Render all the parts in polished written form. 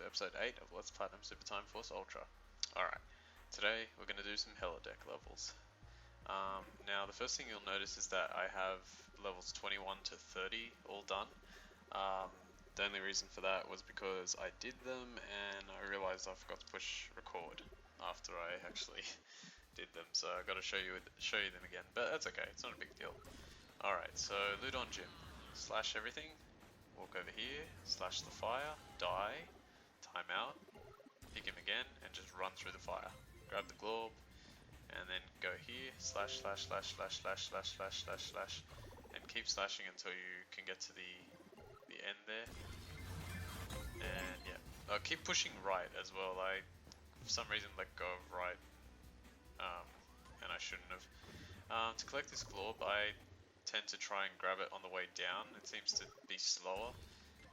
to episode 8 of Let's Platinum Super Time Force Ultra. Alright, today we're going to do some holodeck levels. Now the first thing you'll notice is that I have levels 21 to 30 all done. The only reason for that was because I did them and I realized I forgot to push record after I actually did them, so I got to show you them again, but that's okay, it's not a big deal. Alright, so Ludon Gym, slash everything, walk over here, slash the fire, die, time out, pick him again, and just run through the fire. Grab the globe, and then go here, slash, slash, slash, slash, slash, slash, slash, slash, slash, and keep slashing until you can get to the end there. And yeah, I'll keep pushing right as well. I, for some reason, let go of right, and I shouldn't have. To collect this globe, I tend to try and grab it on the way down. It seems to be slower,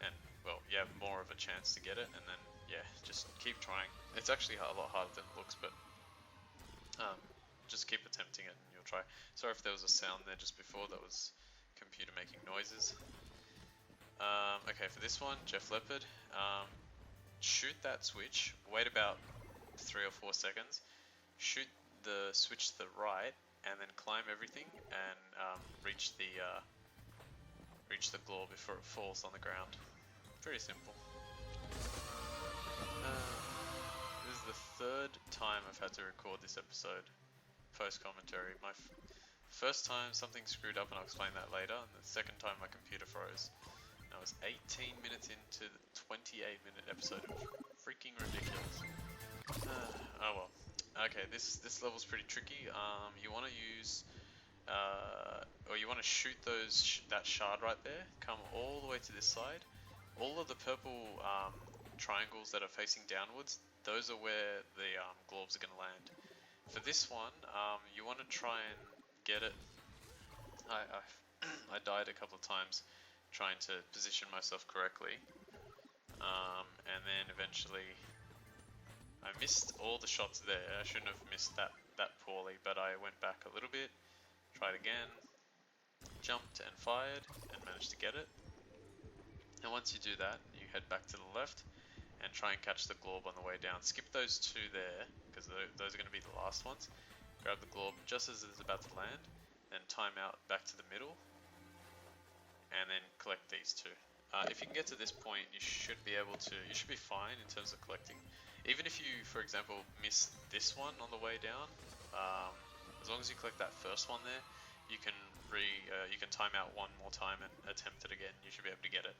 and well, you have more of a chance to get it, and then yeah, just keep trying. It's actually a lot harder than it looks, but just keep attempting it and you'll try. Sorry if there was a sound there just before, that was computer making noises. Okay, for this one, Jeff Leopard, shoot that switch, wait about 3 or 4 seconds, shoot the switch to the right, and then climb everything and reach the globe before it falls on the ground. Pretty simple. This is the third time I've had to record this episode post commentary. My first time something screwed up, and I'll explain that later, and the second time my computer froze. And I was 18 minutes into the 28-minute episode. It was freaking ridiculous. Oh well. Okay, this level's pretty tricky. You want to use, or you want to shoot that shard right there. Come all the way to this side. All of the purple triangles that are facing downwards, those are where the globes are going to land. For this one, you want to try and get it. I died a couple of times trying to position myself correctly, and then eventually I missed all the shots there. I shouldn't have missed that poorly, but I went back a little bit, tried again, jumped and fired, and managed to get it. And once you do that, you head back to the left and try and catch the globe on the way down. Skip those two there, because those are going to be the last ones. Grab the globe just as it's about to land, then time out back to the middle, and then collect these two. If you can get to this point, you should be fine in terms of collecting. Even if you, for example, miss this one on the way down, as long as you collect that first one there, you can time out one more time and attempt it again. You should be able to get it.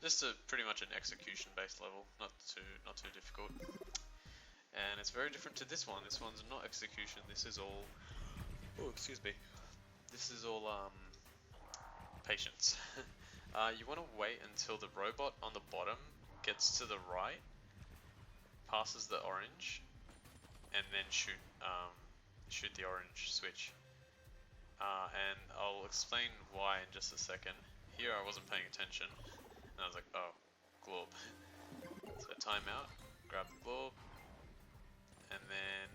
Just pretty much an execution-based level, not too difficult. And it's very different to this one. This one's not execution. This is all. Oh, excuse me. This is all patience. You want to wait until the robot on the bottom gets to the right, passes the orange, and then shoot the orange switch. And I'll explain why in just a second. Here I wasn't paying attention, and I was like, oh, globe. So time out, grab the globe, and then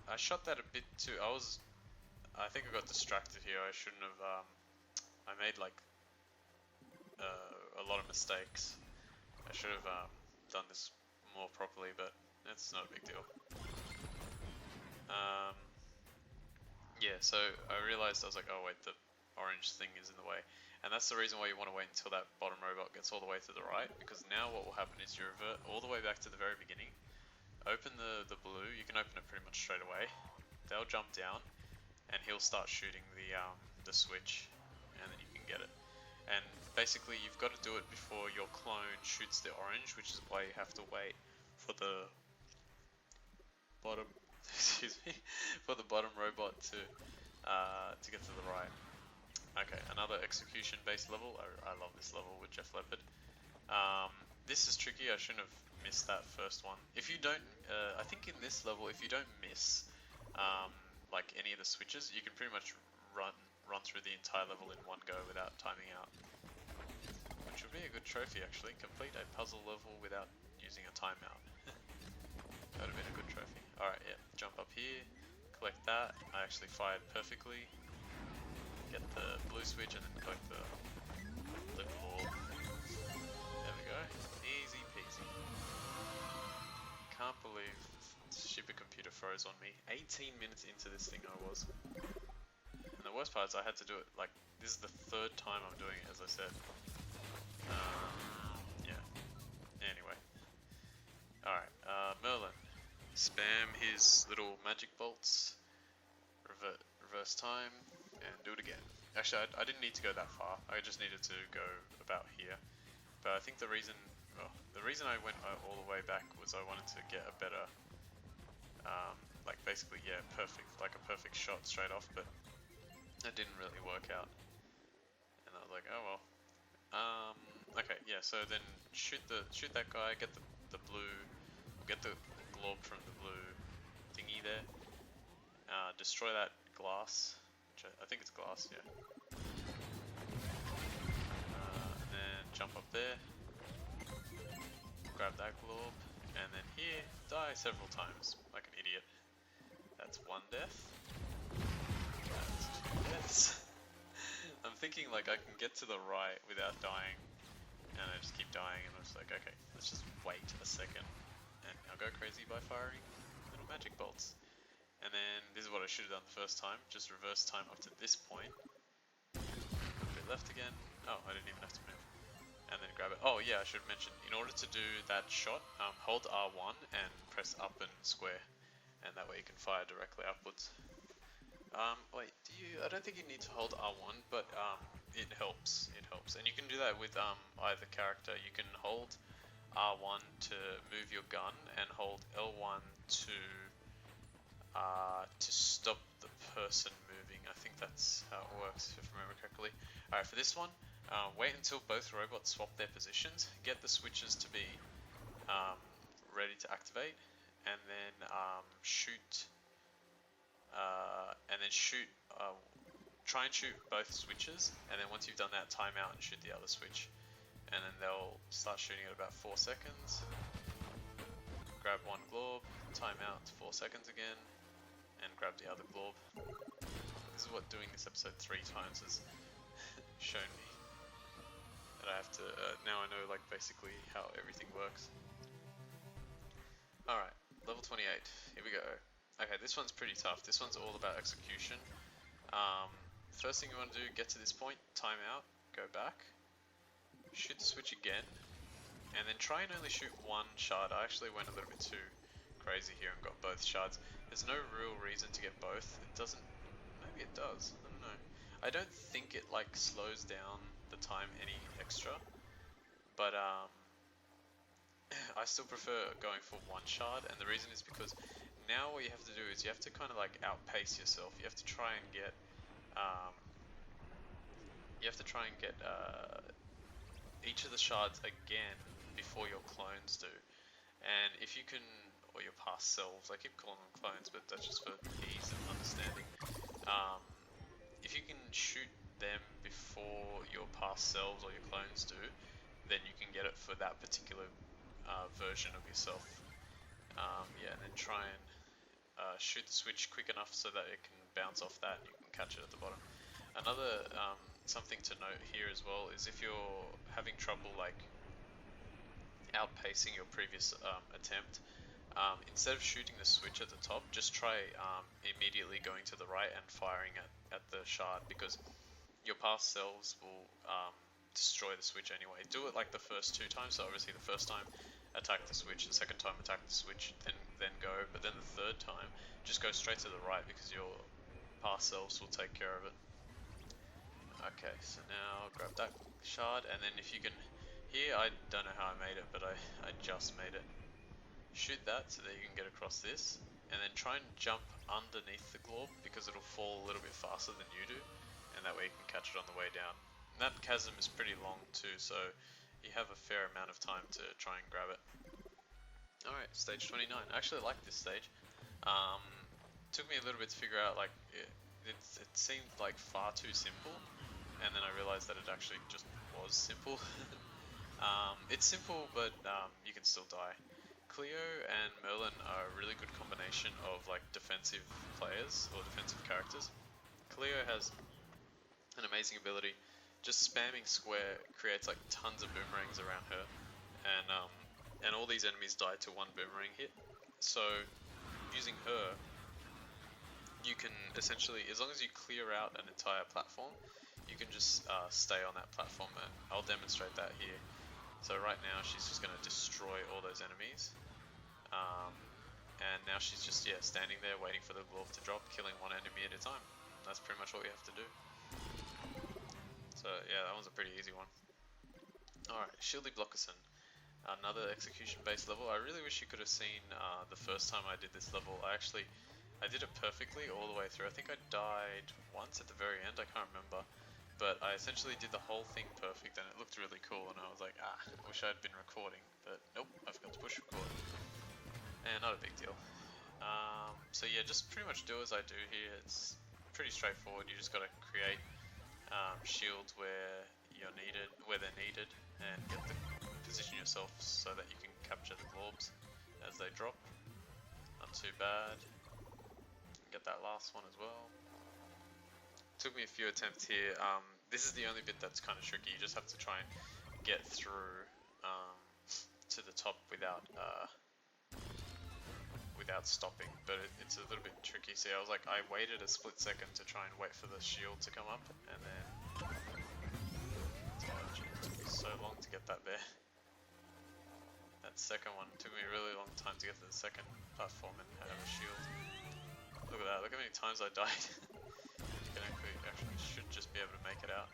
I shot that a bit too. I think I got distracted here. I shouldn't have. I made like a lot of mistakes. I should have done this more properly, but it's not a big deal. Yeah, so I realized I was like, oh wait, the orange thing is in the way. And that's the reason why you want to wait until that bottom robot gets all the way to the right, because now what will happen is you revert all the way back to the very beginning, open the blue, you can open it pretty much straight away. They'll jump down, and he'll start shooting the switch, and then you can get it. And basically you've got to do it before your clone shoots the orange, which is why you have to wait for the bottom for the bottom robot to get to the right. Okay, another execution based level. I love this level with Jeff Leopard. This is tricky. I shouldn't have missed that first one. If you don't, I think in this level, if you don't miss like any of the switches, you can pretty much run through the entire level in one go without timing out. Which would be a good trophy actually. Complete a puzzle level without using a timeout. That would have been a good trophy. Alright, yeah, jump up here, collect that. I actually fired perfectly. Get the blue switch and then collect the globe. There we go. Easy peasy. stupid computer froze on me. 18 minutes into this thing I was. And the worst part is I had to do it, like, this is the third time I'm doing it, as I said. Yeah. Anyway. Alright, Merlin. Spam his little magic bolts, reverse time, and do it again. Actually, I didn't need to go that far. I just needed to go about here. But I think the reason I went all the way back was I wanted to get a better, like basically, yeah, a perfect shot straight off, but that didn't really work out. And I was like, oh well. Okay, yeah, so then shoot that guy, get the blue, get the glob from the blue thingy there, destroy that glass, which I think it's glass, yeah. And then jump up there, grab that glob, and then here, die several times, like an idiot. That's one death. That's two deaths. I'm thinking like I can get to the right without dying, and I just keep dying, and I'm just like, okay, let's just wait a second, and I'll go crazy by firing little magic bolts. And then this is what I should have done the first time, just reverse time up to this point. A bit left again. Oh, I didn't even have to move. And then grab it. Oh yeah, I should mention, in order to do that shot, hold R1 and press up and square, and that way you can fire directly upwards. Wait, I don't think you need to hold R1, but it helps, and you can do that with either character. You can hold R1 to move your gun, and hold L1 to stop the person moving. I think that's how it works, if I remember correctly. Alright, for this one, wait until both robots swap their positions, get the switches to be ready to activate, and then shoot, try and shoot both switches, and then once you've done that, time out and shoot the other switch, and then they'll start shooting at about 4 seconds. Grab one glob, time out 4 seconds again, and grab the other glob. This is what doing this episode 3 times has shown me. That I have to, now I know like basically how everything works. Alright, level 28, here we go. Okay, this one's pretty tough. This one's all about execution. First thing you want to do, get to this point, time out, go back, shoot the switch again, and then try and only shoot one shard. I actually went a little bit too crazy here and got both shards. There's no real reason to get both. It doesn't, maybe it does, I don't know. I don't think it like slows down the time any extra, but I still prefer going for one shard, and the reason is because now what you have to do is you have to kind of like outpace yourself. You have to try and get each of the shards again before your clones do. And if you can, or your past selves, I keep calling them clones, but that's just for ease of understanding. If you can shoot them before your past selves or your clones do, then you can get it for that particular version of yourself. Yeah, and then try and shoot the switch quick enough so that it can bounce off that and you can catch it at the bottom. Another something to note here as well is if you're having trouble like outpacing your previous attempt, instead of shooting the switch at the top, just try immediately going to the right and firing at the shard, because your past selves will destroy the switch anyway. Do it like the first 2 times, so obviously the first time attack the switch, the second time attack the switch, then go, but then the third time just go straight to the right because your past selves will take care of it. Okay, so now grab that shard, and then if you can, here I don't know how I made it, but I just made it. Shoot that so that you can get across this, and then try and jump underneath the glob because it'll fall a little bit faster than you do, and that way you can catch it on the way down. And that chasm is pretty long too, so you have a fair amount of time to try and grab it. Alright, stage 29. I actually like this stage. Took me a little bit to figure out, like, it seemed like far too simple, and then I realized that it actually just was simple. It's simple, but you can still die. Cleo and Merlin are a really good combination of like defensive players or defensive characters. Cleo has an amazing ability. Just spamming square creates like tons of boomerangs around her, and all these enemies die to one boomerang hit. So using her, you can essentially, as long as you clear out an entire platform, you can just stay on that platform, and I'll demonstrate that here. So right now she's just going to destroy all those enemies, and now she's just standing there waiting for the glove to drop, killing one enemy at a time. That's pretty much what we have to do. So yeah, that one's a pretty easy one. Alright, Shieldly Blockerson. Another execution based level. I really wish you could have seen the first time I did this level. I did it perfectly all the way through. I think I died once at the very end, I can't remember. But I essentially did the whole thing perfect and it looked really cool, and I was like, I wish I had been recording. But nope, I forgot to push record. And not a big deal. So yeah, just pretty much do as I do here. It's pretty straightforward. You just got to create shields where you're needed, where they're needed, and position yourself so that you can capture the globs as they drop. Not too bad. Get that last one as well. Took me a few attempts here. This is the only bit that's kind of tricky. You just have to try and get through to the top without stopping, but it's a little bit tricky. See, I waited a split second to try and wait for the shield to come up, and then it took me so long to get that there. That second one took me a really long time to get to the second platform and have a shield. Look at that, look how many times I died. You can actually should just be able to make it out.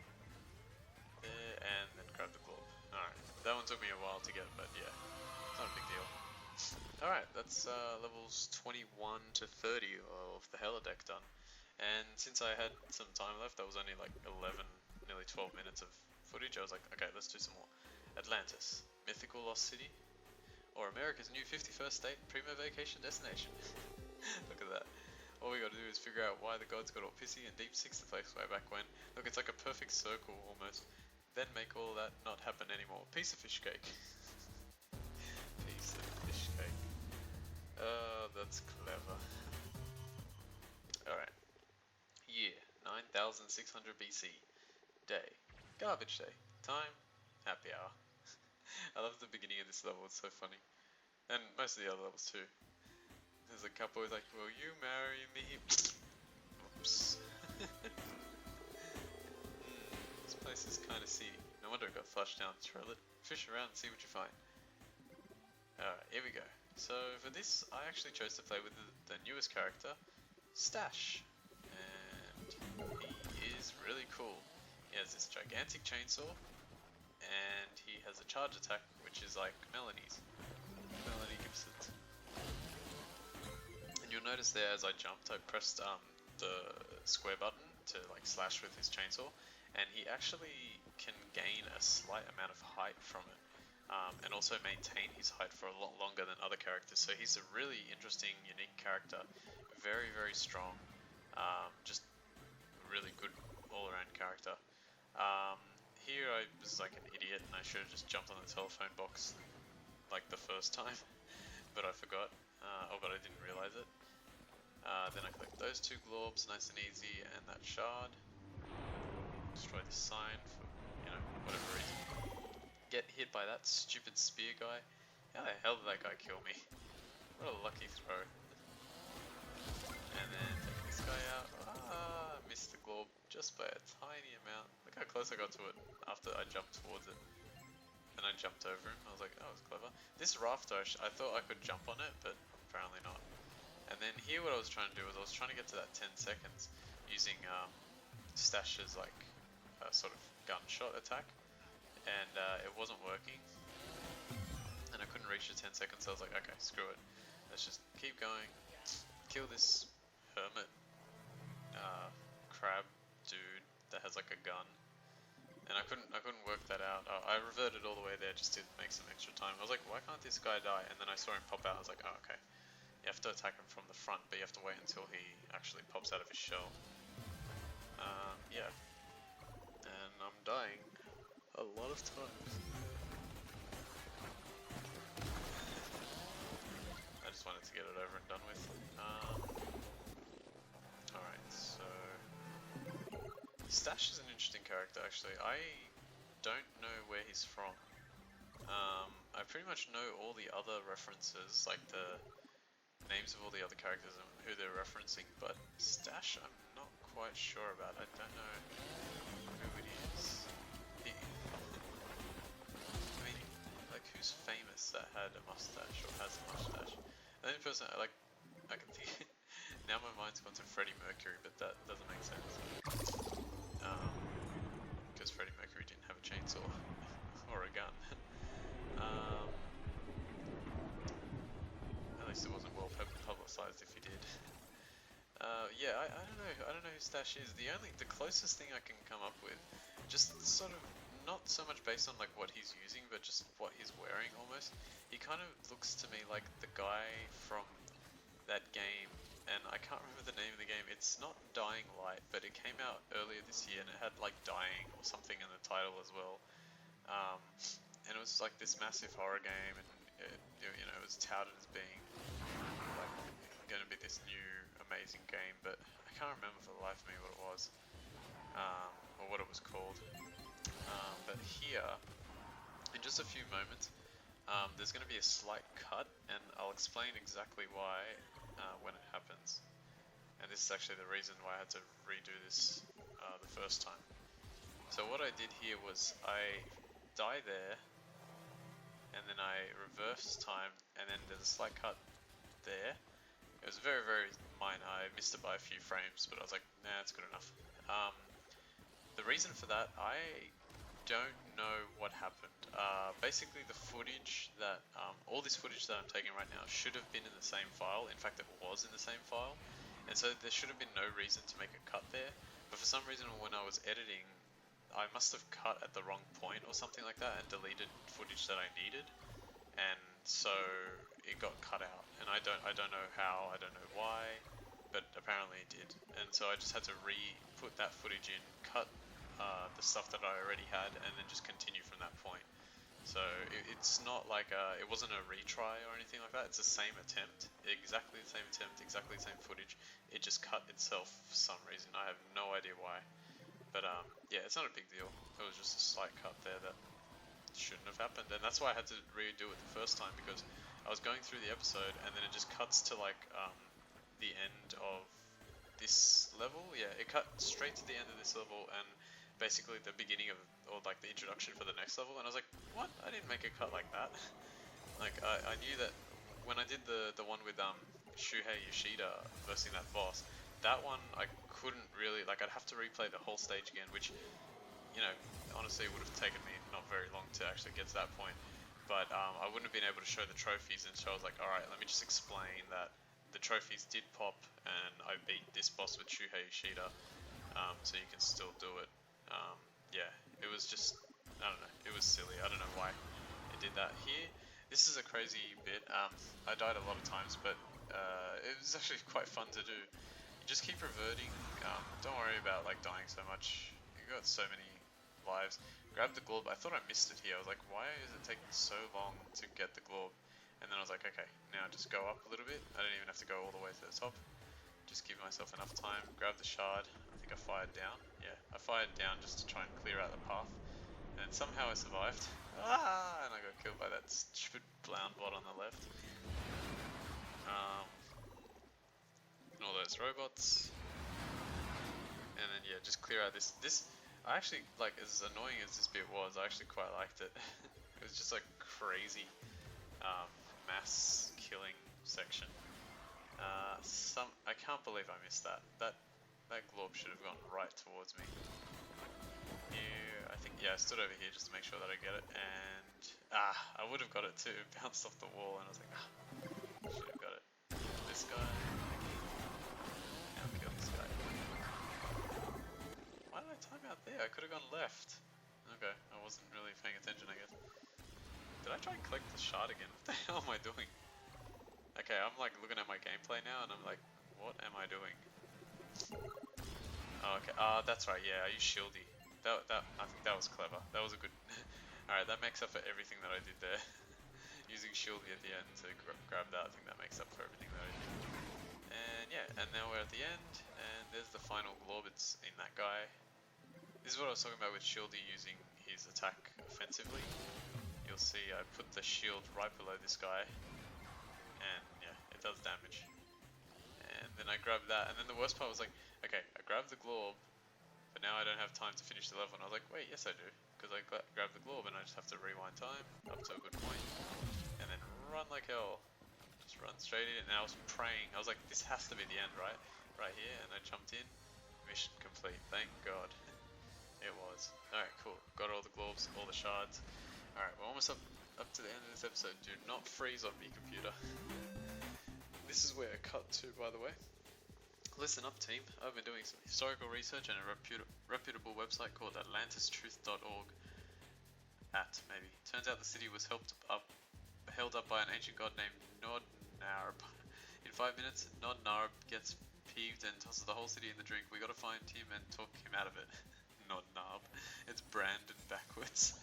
There, and then grab the globe. Alright, that one took me a while to get, but yeah, it's not a big deal. Alright, that's levels 21 to 30 of the Helideck done. And since I had some time left, that was only like 11, nearly 12 minutes of footage, I was like, okay, let's do some more. Atlantis, mythical lost city, or America's new 51st state primo vacation destination. Look at that. All we gotta do is figure out why the gods got all pissy and deep six the place way back when. Look, it's like a perfect circle almost. Then make all that not happen anymore. Piece of fish cake. Piece of fish cake. That's clever. Alright. Year, 9600 BC. Day, garbage day. Time, happy hour. I love the beginning of this level, it's so funny. And most of the other levels too. There's a couple who's like, will you marry me? Oops. This place is kinda seedy. No wonder it got flushed down. Throw it, fish around and see what you find. Alright, here we go. So for this, I actually chose to play with the newest character, Stash. And he is really cool. He has this gigantic chainsaw, and he has a charge attack, which is like Melanie's. Melanie gives it. And you'll notice there as I jumped, I pressed the square button to like slash with his chainsaw, and he actually can gain a slight amount of height from it. And also maintain his height for a lot longer than other characters. So he's a really interesting, unique character. Very, very strong. Just really good all-around character. Here I was like an idiot and I should have just jumped on the telephone box like the first time. But I forgot. But I didn't realize it. Then I collect those two globs, nice and easy, and that shard. Destroy the sign for, whatever reason. Get hit by that stupid spear guy. How the hell did that guy kill me? What a lucky throw. And then take this guy out. Missed the globe just by a tiny amount. Look how close I got to it after I jumped towards it. Then I jumped over him. I was like, oh, that was clever. This rafter, I thought I could jump on it, but apparently not. And then here what I was trying to do was I was trying to get to that 10 seconds using Stash's like sort of gunshot attack. And it wasn't working, and I couldn't reach the 10 seconds, so I was like, okay, screw it, let's just keep going, kill this hermit crab dude that has like a gun, and I couldn't work that out. I reverted all the way there just to make some extra time. I was like, why can't this guy die? And then I saw him pop out. I was like, oh, okay, you have to attack him from the front, but you have to wait until he actually pops out of his shell. Yeah, and I'm dying a lot of times. I just wanted to get it over and done with. Alright, so Stash is an interesting character actually. I don't know where he's from. I pretty much know all the other references, like the names of all the other characters and who they're referencing, but Stash I'm not quite sure about. I don't know who it is. I mean, like, who's famous that had a mustache or has a mustache? The only person I can think now my mind's gone to Freddie Mercury, but that doesn't make sense. Because Freddie Mercury didn't have a chainsaw or a gun. At least it wasn't well publicized if he did. Yeah, I don't know. I don't know who Stash is. The closest thing I can come up with, just sort of not so much based on like what he's using, but just what he's wearing almost. He kind of looks to me like the guy from that game, and I can't remember the name of the game. It's not Dying Light, but it came out earlier this year, and it had like Dying or something in the title as well. And it was like this massive horror game, and it was touted as being like going to be this new amazing game, but I can't remember for the life of me what it was, or what it was called. But here, in just a few moments, there's going to be a slight cut, and I'll explain exactly why when it happens. And this is actually the reason why I had to redo this the first time. So what I did here was I die there, and then I reverse time, and then there's a slight cut there. It was very, very minor. I missed it by a few frames, but I was like, nah, it's good enough. The reason for that, I don't know what happened. Basically, the footage that, all this footage that I'm taking right now should have been in the same file. In fact, it was in the same file. And so there should have been no reason to make a cut there. But for some reason, when I was editing, I must have cut at the wrong point or something like that and deleted footage that I needed. And so it got cut out, and I don't know how, I don't know why, but apparently it did. And so I just had to re-put that footage in, cut the stuff that I already had, and then just continue from that point. So it's not like it wasn't a retry or anything like that. It's the same attempt, exactly the same attempt, exactly the same footage. It just cut itself for some reason. I have no idea why, but yeah, it's not a big deal. It was just a slight cut there that shouldn't have happened, and that's why I had to redo it the first time, because I was going through the episode and then it just cuts to like the end of this level. Yeah, it cut straight to the end of this level and basically the beginning of, or like the introduction for the next level, and I was like, what? I didn't make a cut like that. Like I knew that when I did the one with Shuhei Yoshida versing that boss, that one I couldn't really, like, I'd have to replay the whole stage again, which, you know, honestly would have taken me not very long to actually get to that point. But I wouldn't have been able to show the trophies, and so I was like, alright, let me just explain that the trophies did pop and I beat this boss with Shuhei Yoshida, so you can still do it. Yeah, it was just, I don't know, it was silly. I don't know why it did that here. This is a crazy bit. I died a lot of times, but it was actually quite fun to do. You just keep reverting. Don't worry about like dying so much. You got so many lives. Grab the globe. I thought I missed it here. I was like, why is it taking so long to get the globe? And then I was like, okay, now just go up a little bit. I don't even have to go all the way to the top. Just give myself enough time. Grab the shard. I think I fired down. Yeah, I fired down just to try and clear out the path. And somehow I survived. Ah! And I got killed by that stupid brown bot on the left. And all those robots. And then yeah, just clear out this. I actually, like, as annoying as this bit was, I actually quite liked it. It was just like crazy mass killing section. I can't believe I missed that. That globe should have gone right towards me. Here, I think, yeah, I stood over here just to make sure that I get it, and I would have got it too. It bounced off the wall, and I was like, should have got it. This guy. Now kill this guy. Why did I time out there? I could have gone left. Okay, I wasn't really paying attention, I guess. Did I try and collect the shard again? What the hell am I doing? Okay, I'm like looking at my gameplay now and I'm like, what am I doing? Oh, okay, that's right, yeah, I used Shieldy. I think that was clever. That was a good... Alright, that makes up for everything that I did there. Using Shieldy at the end to grab that, I think that makes up for everything that I did. And yeah, and now we're at the end, and there's the final globe. It's in that guy. This is what I was talking about with Shieldy using his attack offensively. You'll see I put the shield right below this guy, and yeah, does damage. And then I grabbed that, and then the worst part was like, okay, I grabbed the Glorb, but now I don't have time to finish the level, and I was like, wait, yes I do, because I grabbed the Glorb and I just have to rewind time up to a good point, and then run like hell. Just run straight in, and I was praying, I was like, this has to be the end, right? Right here, and I jumped in, mission complete, thank God. It was. Alright, cool. Got all the Glorbs, all the shards. Alright, we're almost up to the end of this episode. Do not freeze on me, computer. This is where I cut to, by the way. Listen up, team. I've been doing some historical research on a reputable website called atlantistruth.org. Maybe. Turns out the city was held up by an ancient god named Nodnarb. In 5 minutes, Nodnarb gets peeved and tosses the whole city in the drink. We gotta find him and talk him out of it. Nodnarb. It's branded backwards.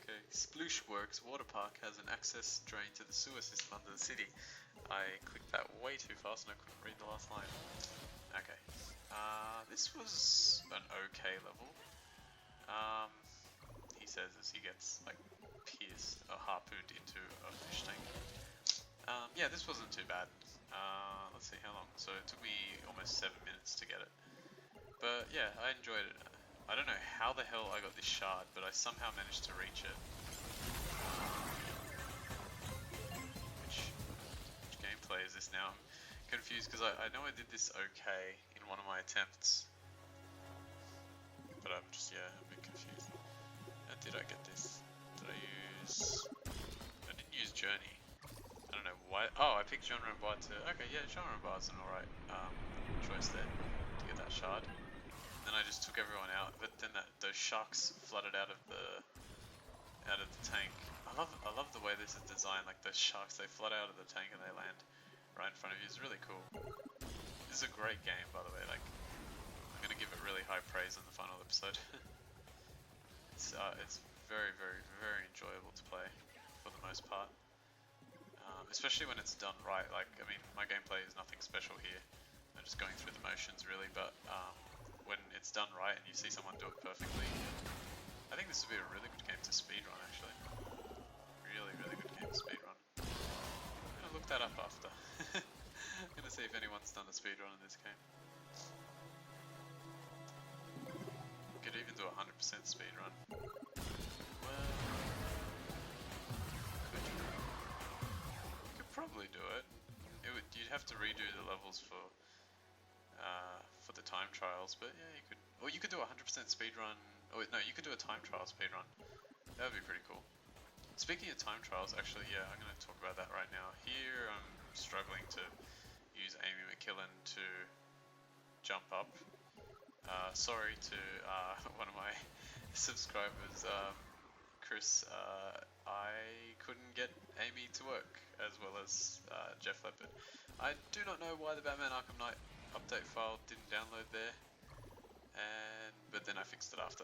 Okay. Sploosh Works Water Park has an access drain to the sewer system under the city. I clicked that way too fast and I couldn't read the last line. Okay. This was an okay level. He says as he gets like pierced or harpooned into a fish tank. Yeah, this wasn't too bad. Let's see how long. So it took me almost 7 minutes to get it. But yeah, I enjoyed it. I don't know how the hell I got this shard, but I somehow managed to reach it. Which gameplay is this now? I'm confused because I know I did this okay in one of my attempts. But I'm just, yeah, a bit confused. How did I get this? Did I use... I didn't use Journey. I don't know why. Oh, I picked Genre and Bar to... Okay, yeah, Genre and Bar's an alright choice there to get that shard. Then I just took everyone out, but then those sharks flooded out of the tank. I love the way this is designed. Like those sharks, they flood out of the tank and they land right in front of you. It's really cool. This is a great game, by the way. Like I'm gonna give it really high praise in the final episode. It's very, very, very enjoyable to play for the most part. Especially when it's done right. Like I mean, my gameplay is nothing special here. I'm just going through the motions really, but when it's done right and you see someone do it perfectly, I think this would be a really good game to speedrun actually. Really, really good game to speedrun. I'm gonna look that up after. I'm gonna see if anyone's done a speedrun in this game. You could even do a 100% speedrun. Well, you could probably do it. You'd have to redo the levels for the time trials, but yeah, you could. Or you could do a 100% speedrun. Oh no, you could do a time trial speedrun. That would be pretty cool. Speaking of time trials, actually, yeah, I'm going to talk about that right now. Here, I'm struggling to use Amy McKillen to jump up. Sorry to one of my subscribers, Chris. I couldn't get Amy to work, as well as Jeff Leppard. I do not know why the Batman Arkham Knight update file didn't download there, but then I fixed it after.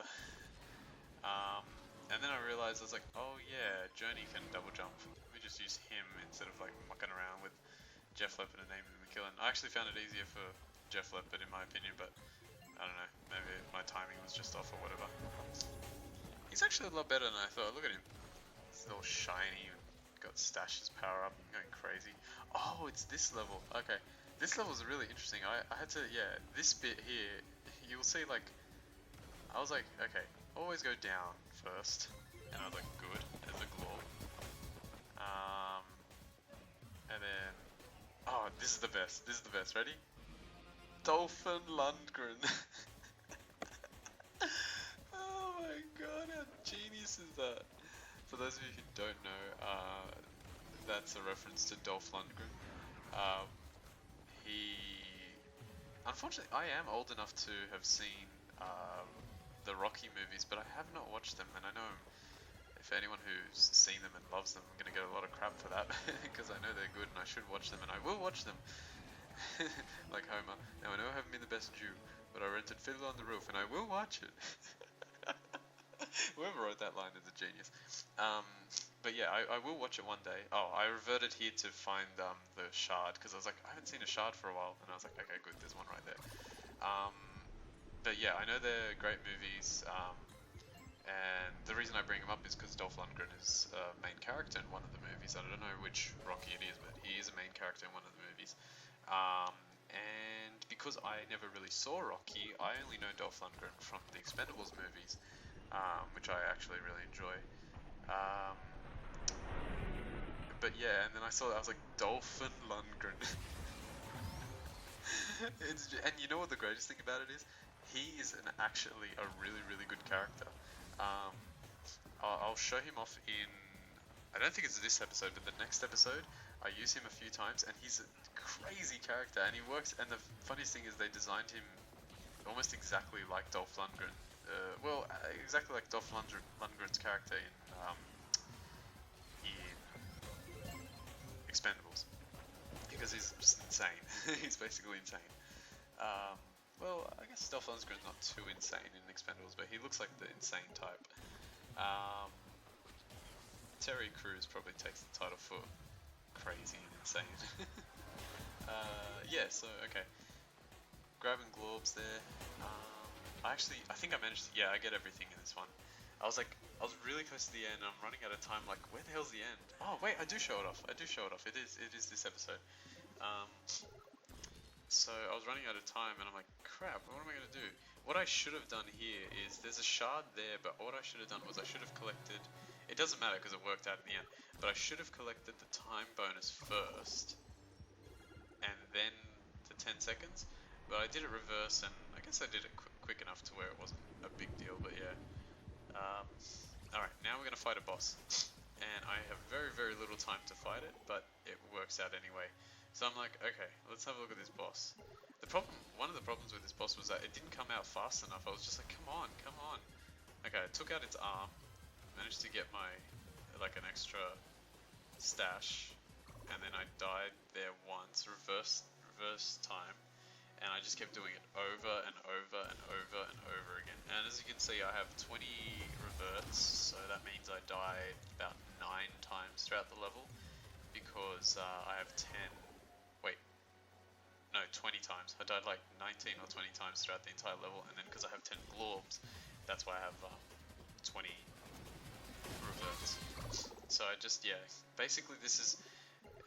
And then I realized I was like, oh yeah, Journey can double jump. Let me just use him instead of like mucking around with Jeff Leppard and Amy McKillen. I actually found it easier for Jeff Leppard in my opinion, but I don't know, maybe my timing was just off or whatever. He's actually a lot better than I thought. Look at him. He's all shiny and got stashes power up, going crazy. Oh, it's this level. Okay. This level is really interesting. I had to, yeah, this bit here, you'll see like, I was like, okay, always go down first, and I was like, good, as a Glorb. And then, oh, this is the best, ready? Dolphin Lundgren. Oh my god, how genius is that? For those of you who don't know, that's a reference to Dolph Lundgren. Unfortunately, I am old enough to have seen the Rocky movies, but I have not watched them, and I know if anyone who's seen them and loves them, I'm going to get a lot of crap for that, because I know they're good and I should watch them, and I will watch them. Like Homer. Now I know I haven't been the best Jew, but I rented Fiddler on the Roof, and I will watch it. Whoever wrote that line is a genius. But yeah, I will watch it one day. Oh, I reverted here to find the shard, because I was like, I haven't seen a shard for a while, and I was like, okay, good, there's one right there. But yeah, I know they're great movies, And the reason I bring him up is because Dolph Lundgren is a main character in one of the movies. I don't know which Rocky it is, but he is a main character in one of the movies. And because I never really saw Rocky, I only know Dolph Lundgren from the Expendables movies, which I actually really enjoy. But yeah, and then I saw that, I was like, Dolphin Lundgren. And you know what the greatest thing about it is? He is actually a really, really good character. Um, I'll show him off in, I don't think it's this episode, but the next episode, I use him a few times, and he's a crazy character, and he works, and the funniest thing is they designed him almost exactly like Dolph Lundgren. Exactly like Dolph Lundgren's character in Expendables, because he's just insane. He's basically insane. I guess Dolph Lundgren's not too insane in Expendables, but he looks like the insane type. Terry Crews probably takes the title for crazy and insane. Okay. Grabbing Glorbs there. I think I managed to, yeah, I get everything in this one. I was really close to the end, and I'm running out of time, like, where the hell's the end? Oh, wait, I do show it off. It is this episode. So I was running out of time, and I'm like, crap, what am I going to do? What I should have done here is, there's a shard there, but what I should have done was I should have collected, it doesn't matter because it worked out in the end, but I should have collected the time bonus first, and then the 10 seconds, but I did it reverse, and I guess I did it quick enough to where it wasn't a big deal, but yeah. Alright, now we're going to fight a boss, and I have very, very little time to fight it, but it works out anyway. So I'm like, okay, let's have a look at this boss. One of the problems with this boss was that it didn't come out fast enough. I was just like, come on. Okay, I took out its arm, managed to get an extra stash, and then I died there once, reverse time, and I just kept doing it over and over and over and over again. And as you can see, I have 20 reverts, so that means I died about 9 times throughout the level, because I have 20 times. I died like 19 or 20 times throughout the entire level, and then because I have 10 Glorbs, that's why I have 20 reverts. So basically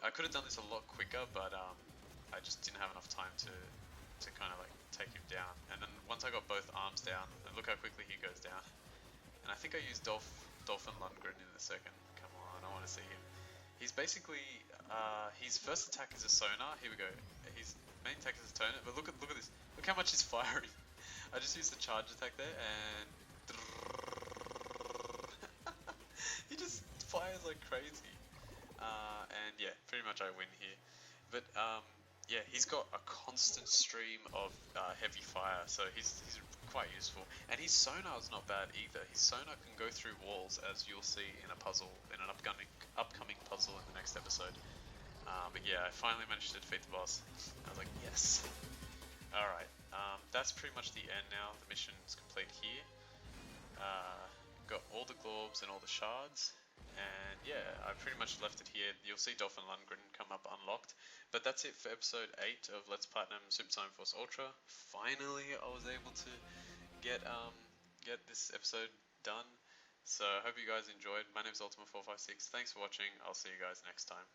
I could have done this a lot quicker, but I just didn't have enough time to kind of like take him down. And then once I got both arms down, and look how quickly he goes down. And I think I used Dolphin Lundgren in the second. Come on, I want to see him. He's basically, his first attack is a sonar. Here we go. His main attack is a sonar, but look at this. Look how much he's firing. I just used the charge attack there, and he just fires like crazy. And yeah, pretty much I win here. But yeah, he's got a constant stream of heavy fire, so he's quite useful. And his sonar is not bad either. His sonar can go through walls, as you'll see in a puzzle, in an upcoming puzzle in the next episode. But yeah, I finally managed to defeat the boss. I was like, yes. Alright, that's pretty much the end now. The mission is complete here. Got all the Glorbs and all the shards. And yeah, I pretty much left it here. You'll see Dolphin Lundgren come up unlocked. But that's it for episode 8 of Let's Platinum Super Saiyan Force Ultra. Finally, I was able to get this episode done. So I hope you guys enjoyed. My name is Ultima456. Thanks for watching. I'll see you guys next time.